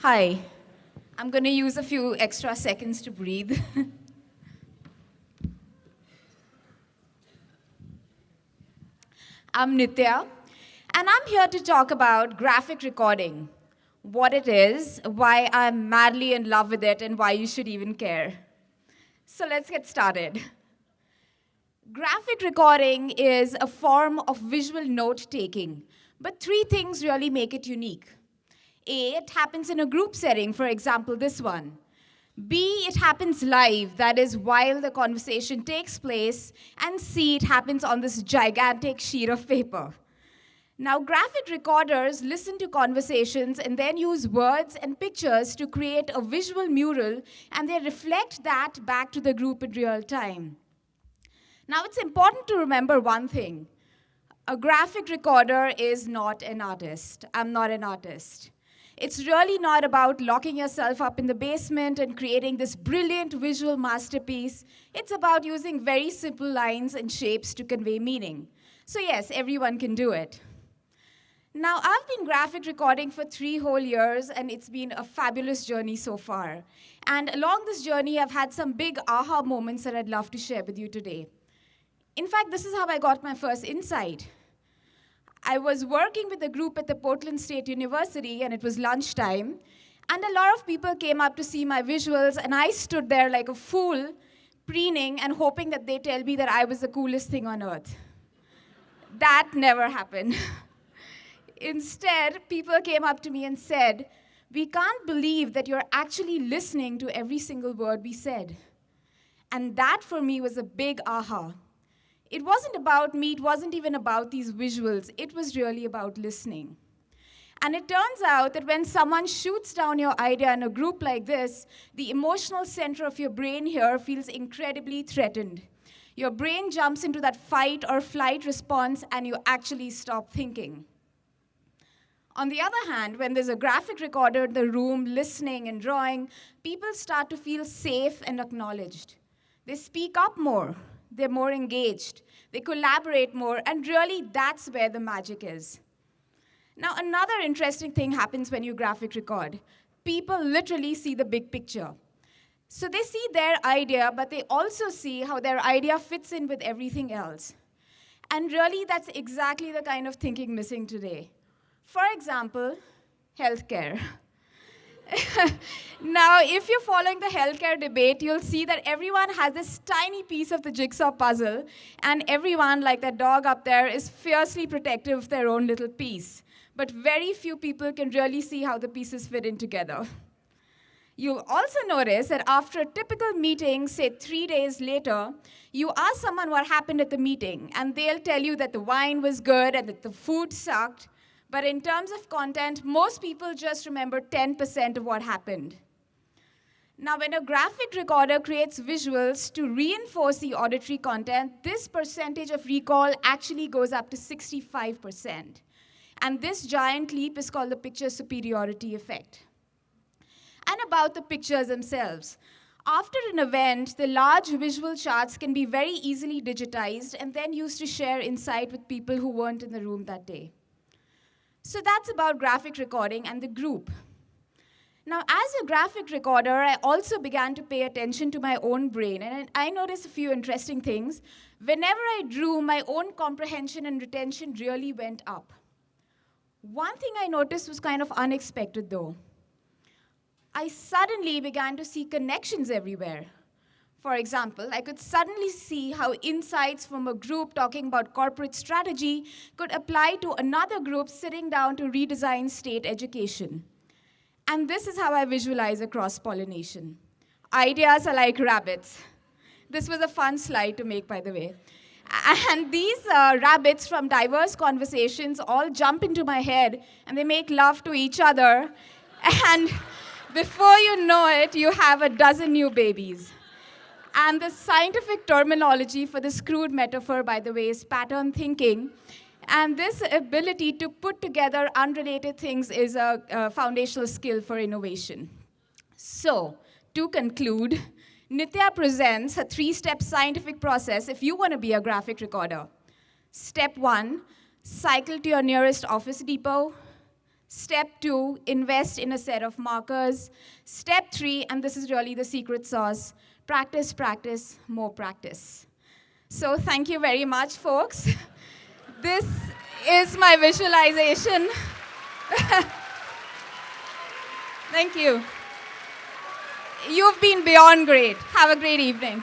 Hi. I'm going to use a few extra seconds to breathe. I'm Nitya, and I'm here to talk about graphic recording, what it is, why I'm madly in love with it, and why you should even care. So let's get started. Graphic recording is a form of visual note taking, but three things really make it unique. A, it happens in a group setting, for example, this one. B, it happens live, that is, while the conversation takes place. And C, it happens on this gigantic sheet of paper. Now, graphic recorders listen to conversations and then use words and pictures to create a visual mural, and they reflect that back to the group in real time. Now, it's important to remember one thing. A graphic recorder is not an artist. I'm not an artist. It's really not about locking yourself up in the basement and creating this brilliant visual masterpiece. It's about using very simple lines and shapes to convey meaning. So yes, everyone can do it. Now, I've been graphic recording for 3 whole years, and it's been a fabulous journey so far. And along this journey, I've had some big aha moments that I'd love to share with you today. In fact, this is how I got my first insight. I was working with a group at the Portland State University, and it was lunchtime, and a lot of people came up to see my visuals, and I stood there like a fool, preening and hoping that they tell me that I was the coolest thing on earth. That never happened. Instead, people came up to me and said, "We can't believe that you're actually listening to every single word we said." And that for me was a big aha. It wasn't about me, it wasn't even about these visuals, it was really about listening. And it turns out that when someone shoots down your idea in a group like this, the emotional center of your brain here feels incredibly threatened. Your brain jumps into that fight or flight response, and you actually stop thinking. On the other hand, when there's a graphic recorder in the room listening and drawing, people start to feel safe and acknowledged. They speak up more. They're more engaged, they collaborate more, and really that's where the magic is. Now, another interesting thing happens when you graphic record. People literally see the big picture. So they see their idea, but they also see how their idea fits in with everything else. And really, that's exactly the kind of thinking missing today. For example, healthcare. Now, if you're following the healthcare debate, you'll see that everyone has this tiny piece of the jigsaw puzzle, and everyone, like that dog up there, is fiercely protective of their own little piece. But very few people can really see how the pieces fit in together. You'll also notice that after a typical meeting, say 3 days later, you ask someone what happened at the meeting, and they'll tell you that the wine was good and that the food sucked. But in terms of content, most people just remember 10% of what happened. Now, when a graphic recorder creates visuals to reinforce the auditory content, this percentage of recall actually goes up to 65%. And this giant leap is called the picture superiority effect. And about the pictures themselves. After an event, the large visual charts can be very easily digitized and then used to share insight with people who weren't in the room that day. So that's about graphic recording and the group. Now, as a graphic recorder, I also began to pay attention to my own brain, and I noticed a few interesting things. Whenever I drew, my own comprehension and retention really went up. One thing I noticed was kind of unexpected, though. I suddenly began to see connections everywhere. For example, I could suddenly see how insights from a group talking about corporate strategy could apply to another group sitting down to redesign state education. And this is how I visualize a cross-pollination. Ideas are like rabbits. This was a fun slide to make, by the way. And these rabbits from diverse conversations all jump into my head, and they make love to each other. And before you know it, you have a dozen new babies. And the scientific terminology for this crude metaphor, by the way, is pattern thinking. And this ability to put together unrelated things is a foundational skill for innovation. So, to conclude, Nitya presents a 3-step scientific process if you want to be a graphic recorder. Step 1, cycle to your nearest office depot. Step 2, invest in a set of markers. Step 3, and this is really the secret sauce, practice, practice, more practice. So thank you very much, folks. This is my visualization. Thank you. You've been beyond great. Have a great evening.